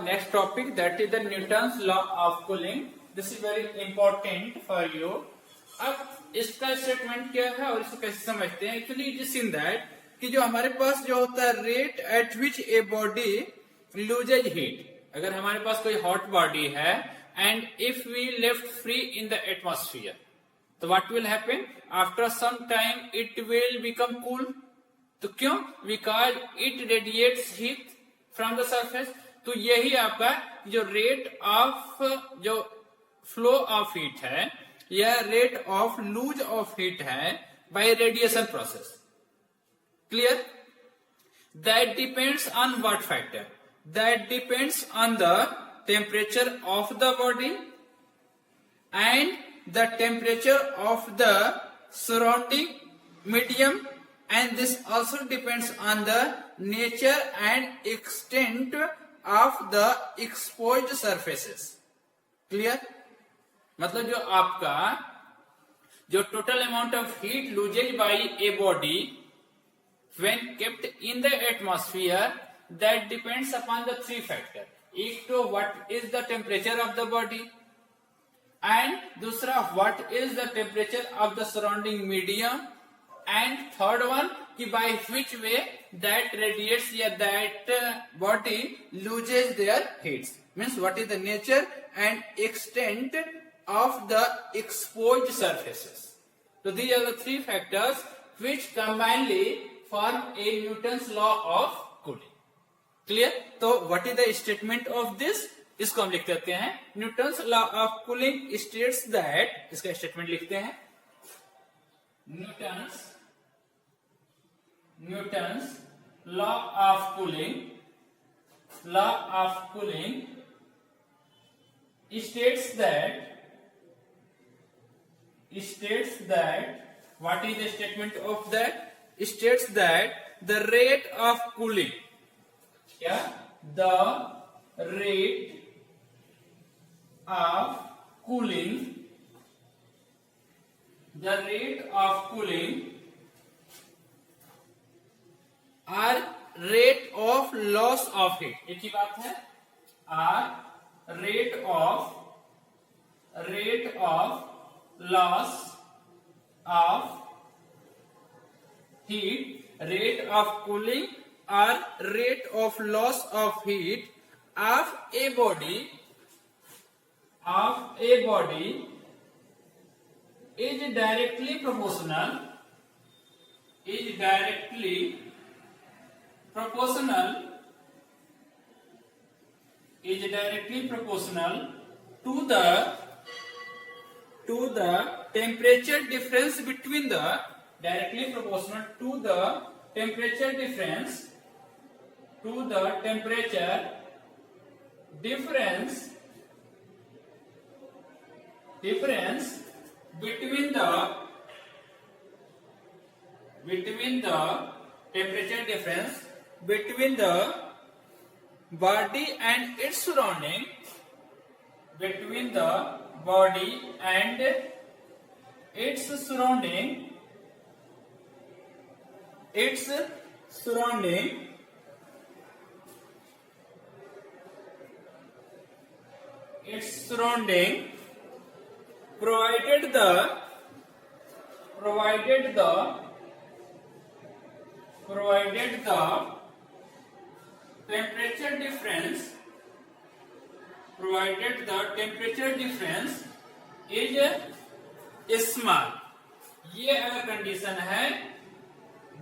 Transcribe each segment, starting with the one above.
next topic, that is the Newton's law of cooling. This is very important for you. अब इसका statement क्या है और इसको कैसे समझते हैं? Actually it is in that कि जो हमारे पास जो होता है rate at which a body loses heat. अगर हमारे पास कोई हॉट बॉडी है and if we left free in the atmosphere, तो what will happen? After some time it will become cool. तो क्यों? Because it radiates heat from the surface. तो यही आपका जो रेट ऑफ जो फ्लो ऑफ हीट है या rate of lose of heat है by radiation process. Clear? That depends on what factor? That depends on the temperature of the body and the temperature of the surrounding medium, and this also depends on the nature and extent of the exposed surfaces. Clear? मतलब जो आपका जो total amount of heat loses by a body when kept in the atmosphere, that depends upon the three factors. एक तो what is the temperature of the body, and दूसरा what is the temperature of the surrounding medium, and third one कि by which way that radiates या that body loses their heats. Means what is the nature and extent of the exposed surfaces. So these are the three factors which combinedly form a Newton's law of cooling. Clear? तो what is the statement of this? इसको हम लिख देते हैं. Newton's law of cooling states that, इसका statement लिखते हैं. Newton's law of cooling states that what is the statement of that? States that the rate of cooling, the rate of cooling or rate of loss of heat. एक ही बात है. or rate of loss of heat, rate of cooling or rate of loss of heat of a body is directly proportional to the temperature difference between the temperature difference between the temperature difference between the body and its surrounding, provided the temperature difference is small. ये अगर condition है,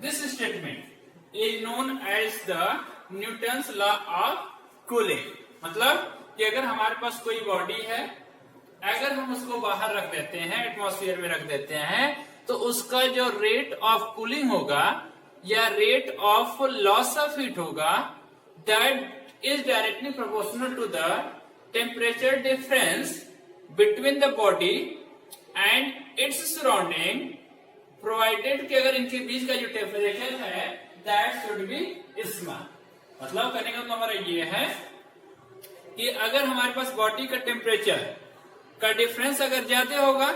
this statement is known as the Newton's law of cooling. मतलब कि अगर हमारे पास कोई body है, अगर हम उसको बाहर रख देते हैं, एटमॉस्फेयर में रख देते हैं, तो उसका जो रेट ऑफ कूलिंग होगा या rate of loss of heat होगा, that is directly proportional to the temperature difference between the body and its surrounding, provided कि अगर इनके बीच का जो टेम्परेचर है दैट शुड बी स्मॉल. मतलब कहने का हमारा ये है कि अगर हमारे पास बॉडी का टेम्परेचर का डिफरेंस अगर ज्यादा होगा,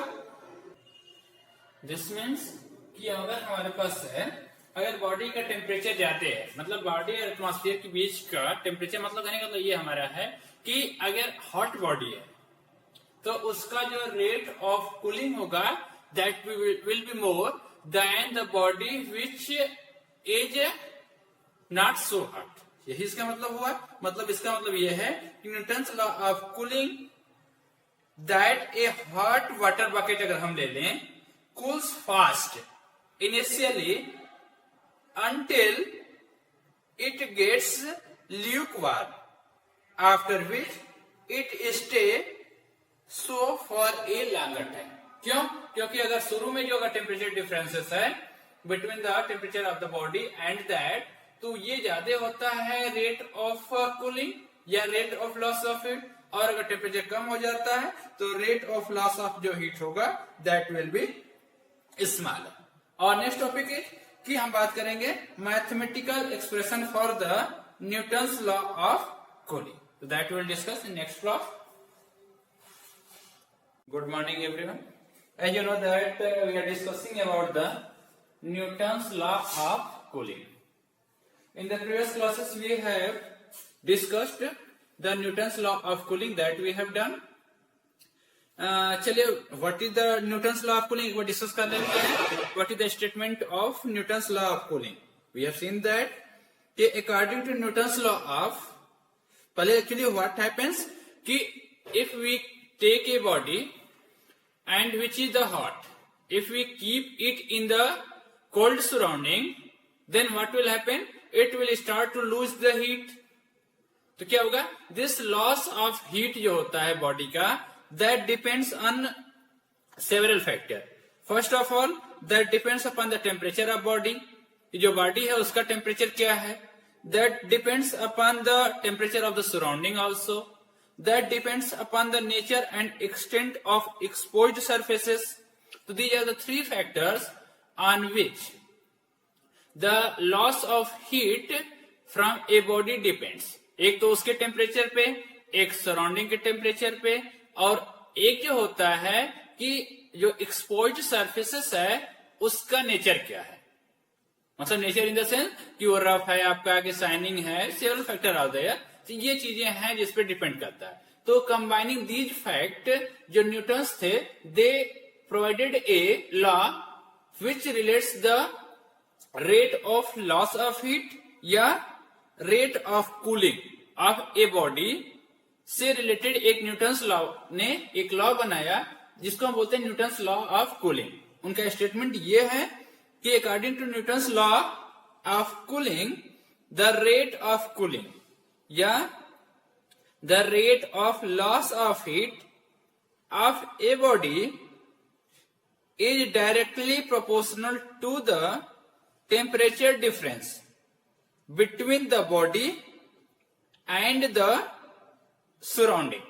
दिस मीन्स कि अगर हमारे पास है, अगर बॉडी का टेम्परेचर ज्यादा है, मतलब बॉडी और एटमॉस्फेयर के बीच का टेम्परेचर, मतलब कहने का तो ये हमारा है कि अगर हॉट बॉडी है तो उसका जो रेट ऑफ कूलिंग होगा that will be more than the body which is not so hot. यही इसका मतलब हुआ। मतलब इसका मतलब यह है कि Newton's law of cooling that A hot water bucket अगर हम ले लें, cools fast initially until it gets lukewarm, after which it stay so for a longer time। क्यों? क्योंकि अगर शुरू में जो अगर टेम्परेचर डिफरेंसेस है between the temperature of the body and that, तो ये ज्यादा होता है रेट ऑफ कूलिंग या rate of loss of heat, और अगर टेम्परेचर कम हो जाता है तो रेट ऑफ लॉस ऑफ जो हीट होगा दैट विल बी स्मॉलर। और नेक्स्ट टॉपिक है कि हम बात करेंगे mathematical expression for the Newton's law of cooling, तो that will discuss in next class. Good morning everyone. As you know that we are discussing about the Newton's law of cooling. In the previous classes we have discussed the Newton's law of cooling that we have done. चलिए what is the Newton's law of cooling वो discuss कर लेते हैं। What is the statement of Newton's law of cooling? We have seen that कि according to Newton's law of, पहले actually what happens कि if we take a body and which is the hot, if we keep it in the cold surrounding, then what will happen, it will start to lose the heat. तो क्या होगा, this loss of heat जो होता है body का, that depends on several factors. First of all, that depends upon the temperature of body. जो body है उसका टेम्परेचर क्या है, that depends upon the temperature of the surrounding also. That depends upon the nature and extent of exposed surfaces. So these are the three factors on which the loss of heat from a body depends. एक तो उसके temperature पे, एक surrounding के temperature पे, और एक जो होता है कि जो एक्सपोज्ड सरफेसेस है उसका नेचर क्या है। मतलब नेचर इन द सेंस कि वो रफ है आपका, कि शाइनिंग है, सेवरल फैक्टर आर देयर। तो ये चीजें हैं जिस पे डिपेंड करता है। तो कंबाइनिंग दीज फैक्ट, जो न्यूटन्स थे, they provided a law which relates the rate of loss of heat या rate of cooling of a body से रिलेटेड। एक न्यूटन्स लॉ ने एक लॉ बनाया जिसको हम बोलते हैं न्यूटन्स लॉ ऑफ कूलिंग। उनका स्टेटमेंट ये है कि according to Newton's law of cooling, the rate of cooling या the rate of loss of heat of a body is directly proportional to the temperature difference between the body and the surrounding.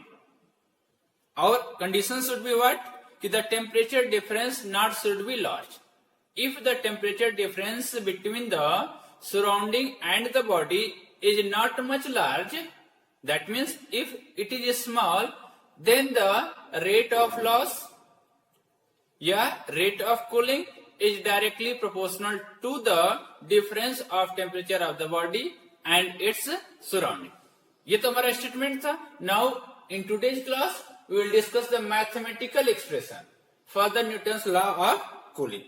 Our condition should be what? कि the temperature difference not should be large. If the temperature difference between the surrounding and the body is not much large, that means if it is small, then the rate of loss या rate of cooling is directly proportional to the difference of temperature of the body and its surrounding. ये तो हमारा statement था। Now in today's class we will discuss the mathematical expression for the Newton's law of cooling.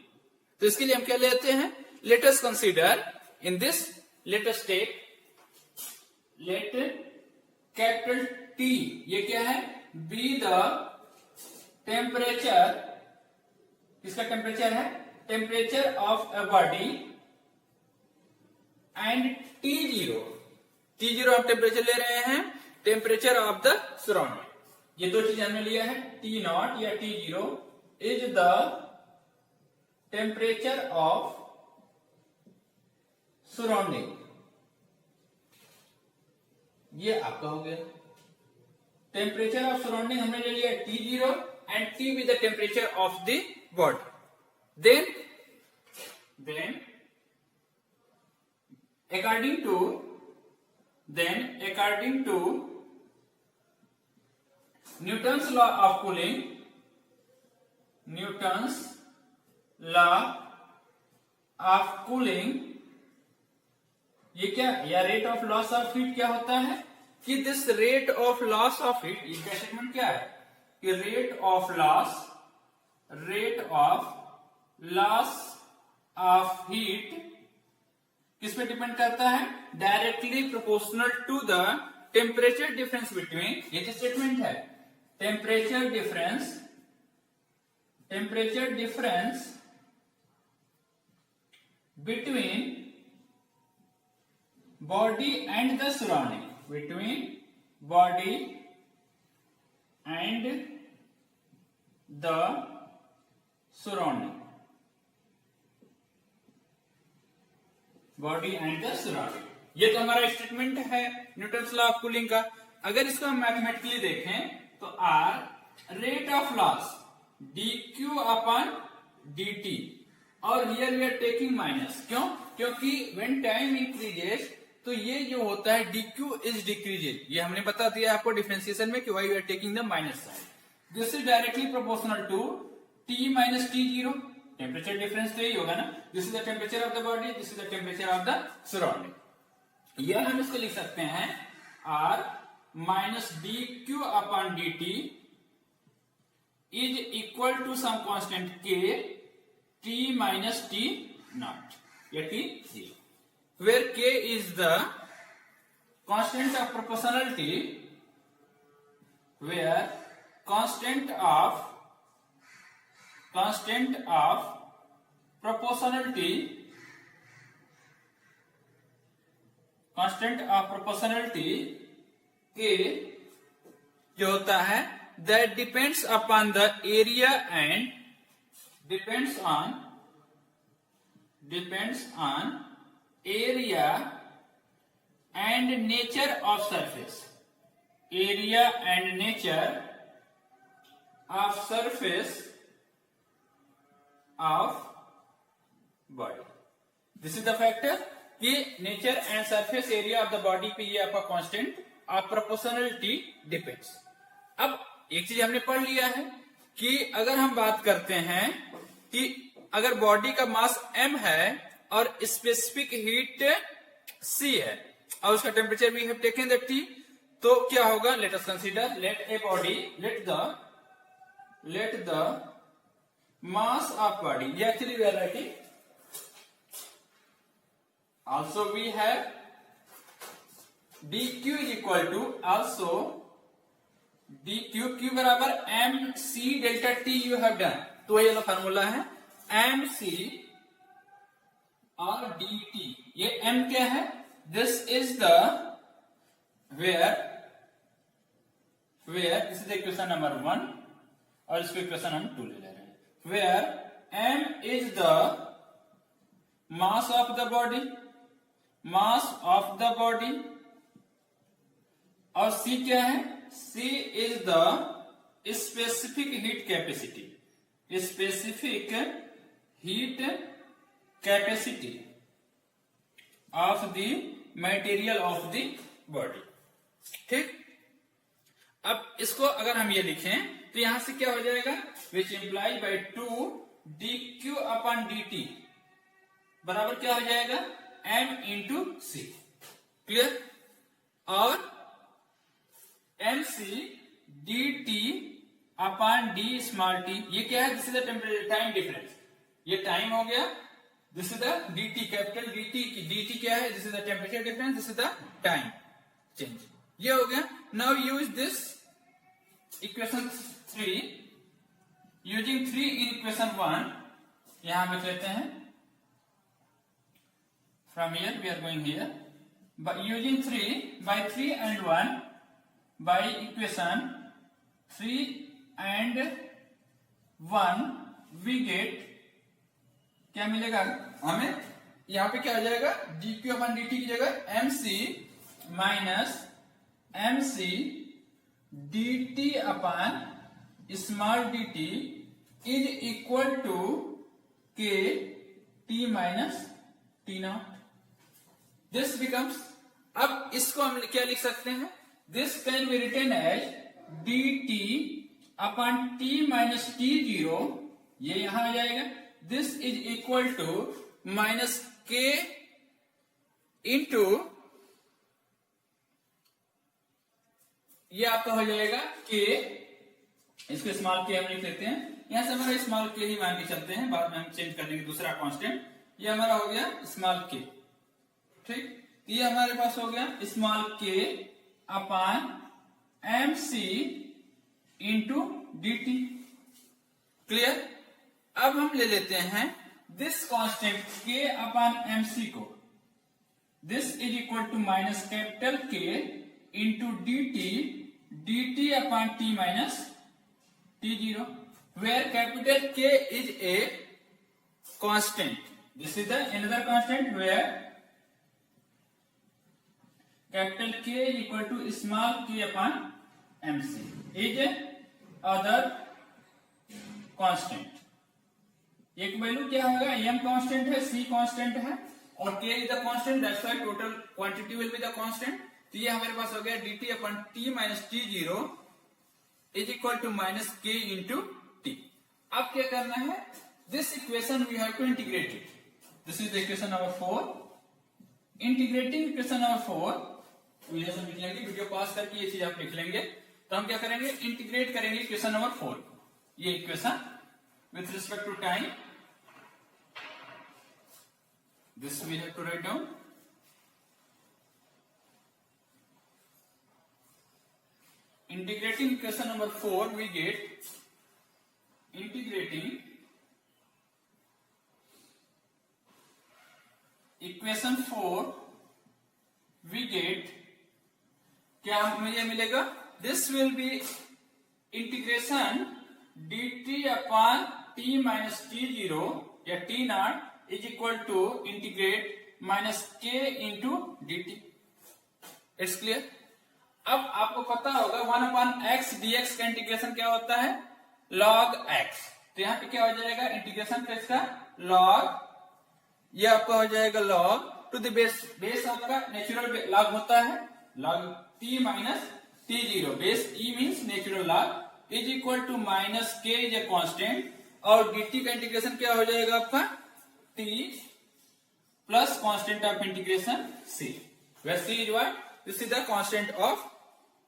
तो इसके लिए हम क्या लेते हैं, let us consider in this, let us take, let capital T, ये क्या है, बी द टेम्परेचर, किसका टेम्परेचर है, temperature of a body, and T zero, T zero आप टेम्परेचर ले रहे हैं, टेम्परेचर ऑफ द सराउंडिंग। ये दो चीज हमने लिया है, टी नॉट या T zero is the temperature of surrounding, ये आपका हो गया। टेम्परेचर ऑफ सराउंडिंग हमने ले लिया T zero and T with the temperature of the body. Then according to Newton's law of cooling, Newton's law of cooling, ये क्या, या rate of loss of heat क्या होता है कि this rate of loss of heat, ये क्या statement क्या है कि rate of loss of heat किस पे डिपेंड करता है, directly proportional to the temperature difference between, ये जो स्टेटमेंट है, temperature difference between body and the surrounding, between body and the surrounding, body and the surrounding. ये तो हमारा स्टेटमेंट है न्यूटन्स लॉ ऑफ कूलिंग का। अगर इसको हम मैथमेटिकली देखें तो R rate of loss dq upon dt, और here we are taking minus, क्यों, क्योंकि व्हेन टाइम इंक्रीजेस तो ये जो होता है dq इज डिक्रीजेज, ये हमने बता दिया आपको डिफरेंशिएशन में कि why we are taking the minus sign. This is directly proportional to t minus t0, temperature difference तो यही होगा ना, this is the temperature of the body, this is the temperature of the surrounding. यह हम इसको लिख सकते हैं r minus dq upon dt is equal to some constant k t minus t naught, या t 0, where k is the constant of proportionality, where constant of proportionality k जो होता है that depends upon the area and depends on area and nature of surface, area and nature of surface of body। This is the factor कि nature and surface area of the body पे ये आपका constant of proportionality depends. अब एक चीज हमने पढ़ लिया है कि अगर हम बात करते हैं कि अगर बॉडी का मास m है और स्पेसिफिक हीट c है और उसका temperature we have taken that t, तो क्या होगा, let us consider, let a body, let the mass of body, ये actually we are writing, also we have dq is equal to also dq बराबर mc delta t you have done, तो ये वाला formula है mc और dt। ये m क्या है, this is the where this is equation number 1 और इसको इक्वेशन हम 2 ले रहे हैं, where m is the mass of the body और c क्या है, c is the specific heat capacity, specific heat capacity of the material of the body. ठीक, अब इसको अगर हम ये लिखें तो यहां से क्या हो जाएगा, which imply by 2 dq upon dt बराबर क्या हो जाएगा, m इंटू c, क्लियर, और mc dt upon D small T, ये क्या है, this is the temperature time difference, ये टाइम हो गया, this is the dt, capital dt क्या है, this is the temperature difference, this is the time change, ये हो गया। Now use this equation 3, using 3 in equation 1, यहां लिख लेते हैं, from here we are going here, by using 3 by 3 and 1 by equation 3 and 1 we get, क्या मिलेगा हमें, यहां पे क्या आ जाएगा, dq अपॉन dt की जगह mc minus mc dt upon small dt is equal to k t minus t naught. This becomes, अब इसको हम क्या लिख सकते हैं, this can be written as dt upon t minus t0, ये यहां आ जाएगा, this is equal to minus k into ये आपका हो जाएगा के, इसको स्मॉल के हम लिख लेते हैं, यहां से हमारा स्मॉल के ही मान के चलते हैं, बाद में हम चेंज कर देंगे दूसरा कांस्टेंट। ये हमारा हो गया स्मॉल के, ठीक। ये हमारे पास हो गया small K upon M C into D T. Clear. अब हम ले लेते हैं this constant K upon M C को, this is equal to minus capital K into D T upon T minus T zero, where capital K is a constant, this is the another constant where capital K is equal to small K upon M C is other constant. एक value क्या होगा, M constant है, सी constant है और K is the constant, that's why total quantity will be the constant. तो ये हमारे पास हो गया D T upon T minus T zero is equal to minus K into T. अब क्या करना है, this equation we have to integrate it, this is equation number 4। Integrating equation number 4 video से लिख लेंगे, वीडियो पास करके ये चीज आप लिख लेंगे। तो हम क्या करेंगे, इंटीग्रेट करेंगे इक्वेशन नंबर 4, ये equation with respect to time, this we have to write down. Integrating equation number 4, we get integrating equation 4 we get क्या मुझे मिलेगा, this will be integration dt upon t minus t zero या t not is equal to integrate minus k into dt। It's clear। अब आपको पता होगा 1 upon x dx का integration क्या होता है, log x। तो यहाँ पे क्या हो जाएगा, इंटीग्रेशन का इसका log, ये आपका हो जाएगा log to the base, base आपका नेचुरल log होता है, log t minus t zero, base e means natural log is equal to minus K is a constant, और dt का इंटीग्रेशन क्या हो जाएगा आपका t plus constant of integration c, where c is what, this is the constant of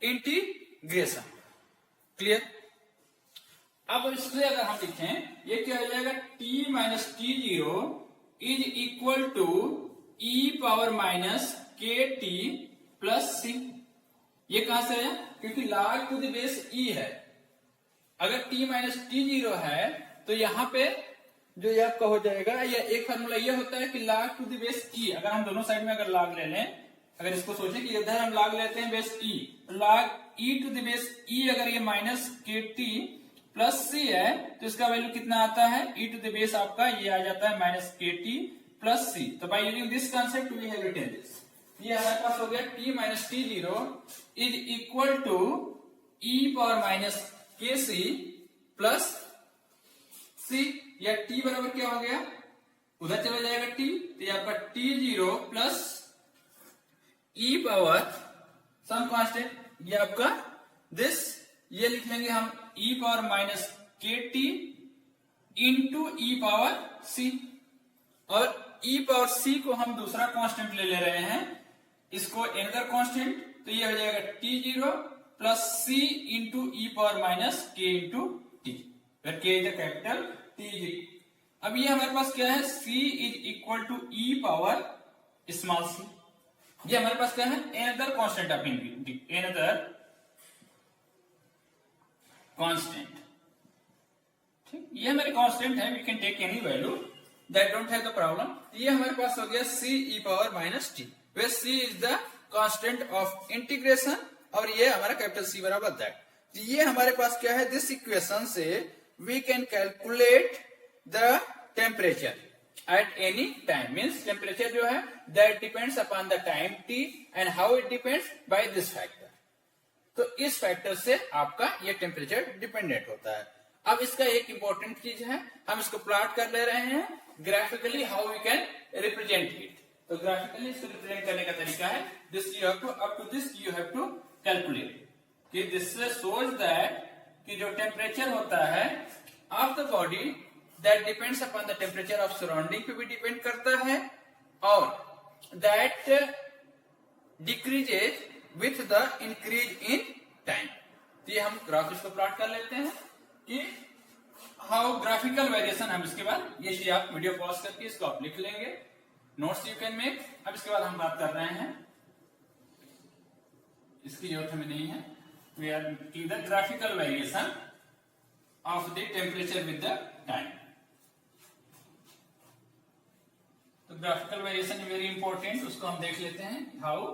integration. Clear. अब इसमें अगर हम लिखें, ये क्या हो जाएगा, t minus T zero is equal to E power minus K T plus C. ये कहां से है, क्योंकि log to the base e है, अगर t माइनस टी जीरो है तो यहां पे जो ये आपका हो जाएगा, ये एक फॉर्मूला ये होता है कि log to the base e, अगर हम दोनों साइड में अगर log ले लें, अगर इसको सोचें कि इधर हम log लेते हैं base e, log e to the base e, अगर ये माइनस के टी प्लस सी है तो इसका वैल्यू कितना आता है, e टू द बेस आपका ये आ जाता है minus K T plus C. तो by using this concept we have written this, ये हमारे पास हो गया t minus T zero is equal to e power minus K C plus सी, या t बराबर क्या हो गया, उधर चला जाएगा t, तो ये आपका t zero plus e power some constant, ये आपका दिस, ये लिख लेंगे हम e power minus K T into E power C, और e पावर c को हम दूसरा कांस्टेंट ले रहे हैं, इसको अनदर कांस्टेंट, तो ये हो जाएगा t zero plus c into E power minus K into T, where K is the capital t zero. अब ये हमारे पास क्या है, c is equal to E power small c, ये हमारे पास क्या है, another constant of another constant, ठीक। ये हमारे कांस्टेंट है, we can take any value, that don't have the problem. ये हमारे पास हो गया c e power minus T, where c is the constant of integration, और ये हमारा कैपिटल C बराबर दैट। ये हमारे पास क्या है, दिस इक्वेशन से we can calculate the temperature at any time, means temperature जो है that depends upon the time t and how it depends by this factor। तो इस फैक्टर से आपका ये टेम्परेचर डिपेंडेंट होता है। अब इसका एक इंपॉर्टेंट चीज है, हम इसको प्लॉट कर ले रहे हैं graphically, how we can represent it. तो ग्राफिकली इसको रिप्रेजेंट करने का तरीका है, this you have to, up to this you have to calculate, कि दिस शोज दैट कि जो टेम्परेचर होता है of the body that depends upon the temperature of surrounding पे भी डिपेंड करता है, और that decreases with the increase in time। तो ये हम ग्राफ इसको प्लॉट कर लेते हैं कि हाउ ग्राफिकल वेरिएशन। हम इसके बाद ये चीज आप वीडियो पॉज करके इसको आप लिख लेंगे, नोट्स यू कैन मेक। अब इसके बाद हम बात कर रहे हैं, इसकी जरूरत हमें नहीं है, we are the graphical variation of the temperature with the time. तो graphical variation is very important, उसको हम देख लेते हैं। How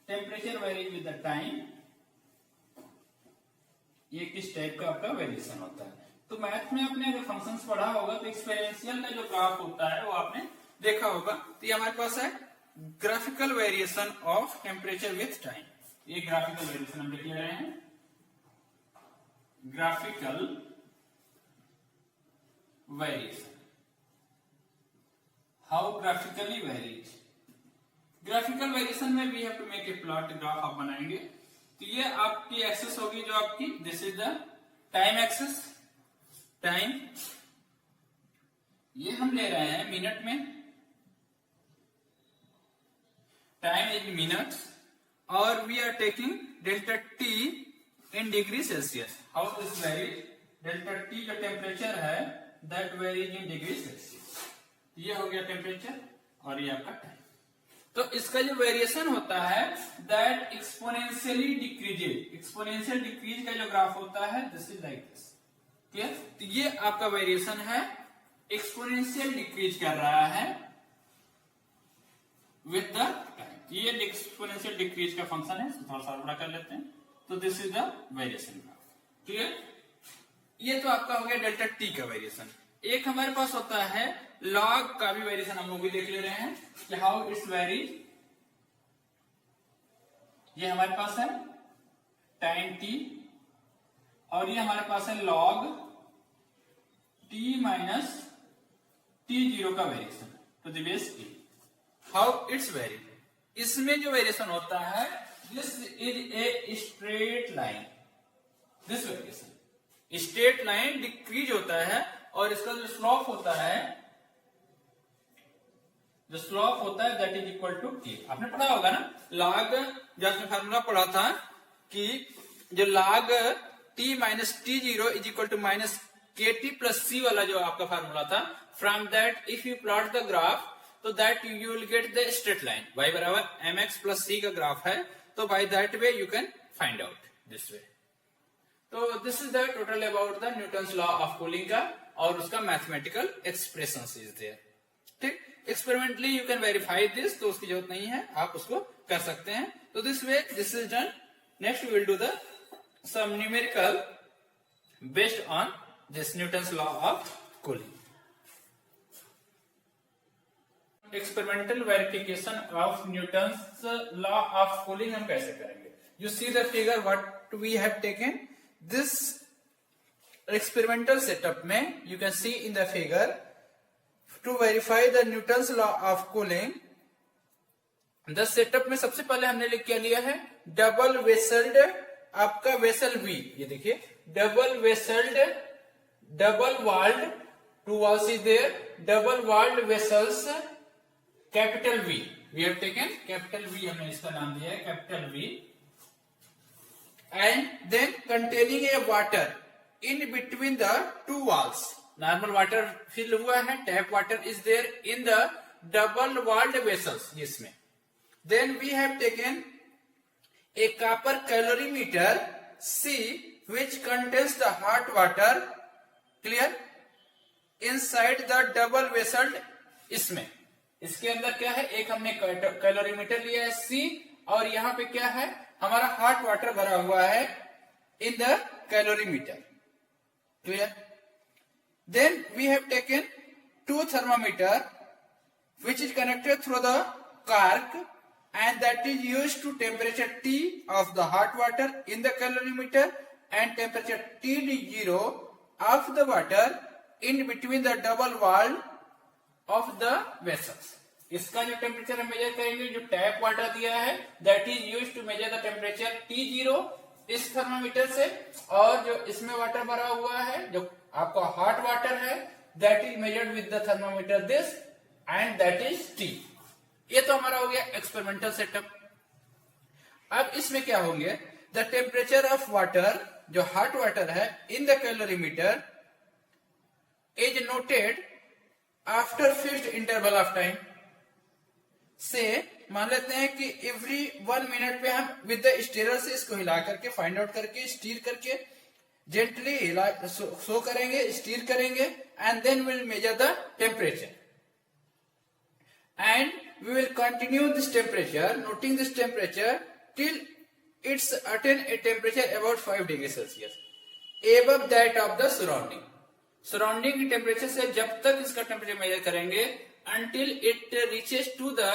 temperature varies with the time, ये किस टाइप का आपका वेरिएशन होता है। तो मैथ में आपने अगर फंक्शंस पढ़ा होगा तो एक्सपेरिंशियल का जो ग्राफ होता है वो आपने देखा होगा। तो ये हमारे पास है graphical variation of temperature with time. ये ग्राफिकल वेरिएशन हम लिख ले रहे हैं, graphical variation. How graphically varies, graphical variation में we have to make a plot, graph आप बनाएंगे। तो ये आपकी एक्सेस होगी जो आपकी, this is the time axis, time ये हम ले रहे हैं मिनट में, टाइम इज मिनट्स, और we are taking delta T in degree Celsius. How this varies, delta T जो टेम्परेचर है that varies in degree Celsius. ये हो गया टेम्परेचर और ये आपका टाइम। तो इसका जो वेरिएशन होता है that exponentially decreases, exponential decrease का जो ग्राफ होता है this is like this, clear. तो ये आपका वेरिएशन है, एक्सपोनेंशियल डिक्रीज कर रहा है विद द टाइम। ये एक्सपोनेंशियल डिक्रीज का फंक्शन है, थोड़ा सा बड़ा कर लेते हैं। तो this is the variation graph, clear. ये तो आपका हो गया डेल्टा टी का वेरिएशन। एक हमारे पास होता है लॉग का भी वेरिएशन, हम लोग भी देख ले रहे हैं कि हाउ इट्स वेरी। ये हमारे पास है टाइम टी और ये हमारे पास है log T minus T zero का variation to the base T. How it's very, इसमें जो वेरिएशन होता है this is a straight line, this variation straight line decrease होता है और इसका जो स्लोप होता है, जो स्लोप होता है that is equal to T. आपने पढ़ा होगा ना लॉग, जब आपने फार्मूला पढ़ा था कि जो log T minus T zero is equal to minus K T plus C वाला जो आपका फार्मूला था, from that if you plot the graph तो that you will get the straight line, y बराबर एम एक्स प्लस सी का graph है, तो by that way you can find out this way. तो this is the total about the Newton's law of cooling का और उसका mathematical expression is there, ठीक। Experimentally you can verify this, तो उसकी जरूरत नहीं है, आप उसको कर सकते हैं। तो this way this is done. Next we will do the some numerical based on this Newton's law of cooling. Experimental verification of Newton's law of cooling हम कैसे करेंगे? You see the figure what we have taken this experimental setup में you can see in the figure to verify the Newton's law of cooling। the setup में सबसे पहले हमने क्या लिया है, डबल वेसल्ड आपका वेसल V, ये देखिए double vesseled, double walled, two walls is there, double walled vessels capital V, we have taken capital V, हमने इसका नाम दिया है capital V, and then containing a water in between the two walls। Normal water fill हुआ है, tap water is there in the double walled vessels इसमें। Then we have taken a copper calorimeter C which contains the hot water, clear, inside the double vessel। इसमें इसके अंदर क्या है, एक हमने कैलोरीमीटर लिया है C और यहाँ पे क्या है हमारा हॉट वाटर भरा हुआ है in the calorimeter, clear। Then we have taken two thermometer which is connected through the cork and that is used to temperature T of the hot water in the calorimeter and temperature T0 of the water in between the double wall of the vessels। इसका जो temperature हम major करेंगे, जो tap water दिया है that is used to measure the temperature T0 इस thermometer से, और जो इसमें वाटर भरा हुआ है जो आपका हॉट वाटर है that is measured with the thermometer this and that is T, ये तो हमारा हो गया एक्सपेरिमेंटल सेटअप। अब इसमें क्या होंगे, द टेम्परेचर ऑफ वाटर, जो हॉट वाटर है, in the calorimeter is noted after fixed interval of time. से मान लेते हैं कि एवरी 1 मिनट पे हम विद द स्टीरर से इसको हिला करके, फाइंड आउट करके, स्टीर करके, जेंटली हिला सो करेंगे, स्टीर करेंगे, and then will measure the temperature and we will continue this temperature, noting this temperature till it's attain a temperature about 5 degrees Celsius above that of the surrounding. Surrounding की temperature से जब तक इसका temperature measure करेंगे until it reaches to the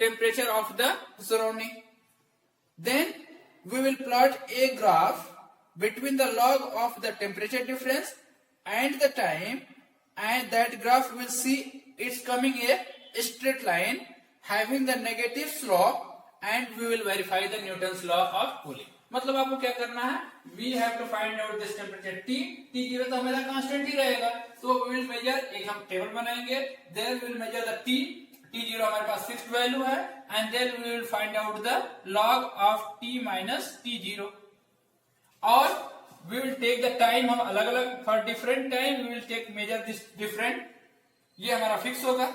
temperature of the surrounding. Then we will plot a graph between the log of the temperature difference and the time, and that graph will see it's coming a straight line having the negative slope, and we will verify the Newton's law of cooling. मतलब आपको क्या करना है, we have to find out this temperature T. T0 तो हमेशा constant ही रहेगा, तो we will measure, एक हम टेबल बनाएंगे, there we will measure the T. T0 हमारे पास फिक्स्ड वैल्यू है, and then we will find out the log of T minus T0. और we will take the time, हम अलग अलग for different time we will take measure this different, ये हमारा fix होगा।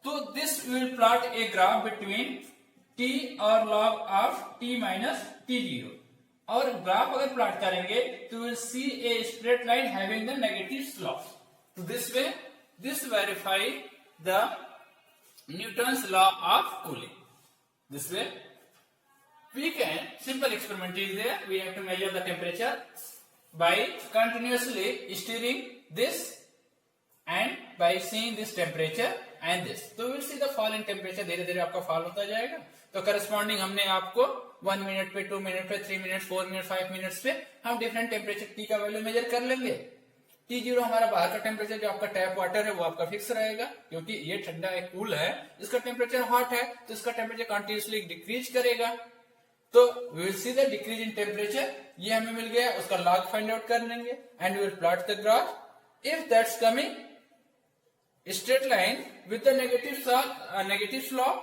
तो this will plot a graph between t और log of t minus t0, और ग्राफ अगर प्लॉट करेंगे तो will see a straight line having the negative slope. तो this way this verify the Newton's law of cooling. This way we can, simple experiment is there, we have to measure the temperature by continuously stirring this and by seeing this temperature and this, तो we'll see the fall in temperature, धीरे धीरे आपका fall होता जाएगा। तो corresponding हमने आपको 1 minute पे, 2 मिनट पे, 3 मिनट, 4 मिनट, 5 मिनट्स पे हम डिफरेंट टेम्परेचर टी का वैल्यू मेजर कर लेंगे। T0 हमारा बाहर का टेम्परेचर, जो आपका टैप वाटर है वो आपका फिक्स रहेगा, क्योंकि ये ठंडा है, कूल है, इसका टेम्परेचर हॉट है, तो इसका टेम्परेचर कंटिन्यूसली डिक्रीज करेगा। तो we will see the decrease in temperature, ये हमें मिल गया, उसका लॉग फाइंड आउट कर लेंगे, and we will plot the graph. If that's coming straight line with the negative slope,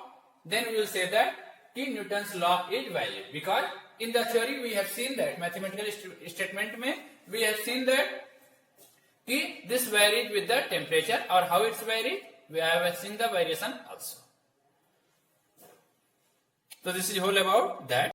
then we will say that T Newton's law is valid, because in the theory we have seen that, mathematical statement में we have seen that कि this varies with the temperature, or how it's varied, we have seen the variation also. So this is whole about that.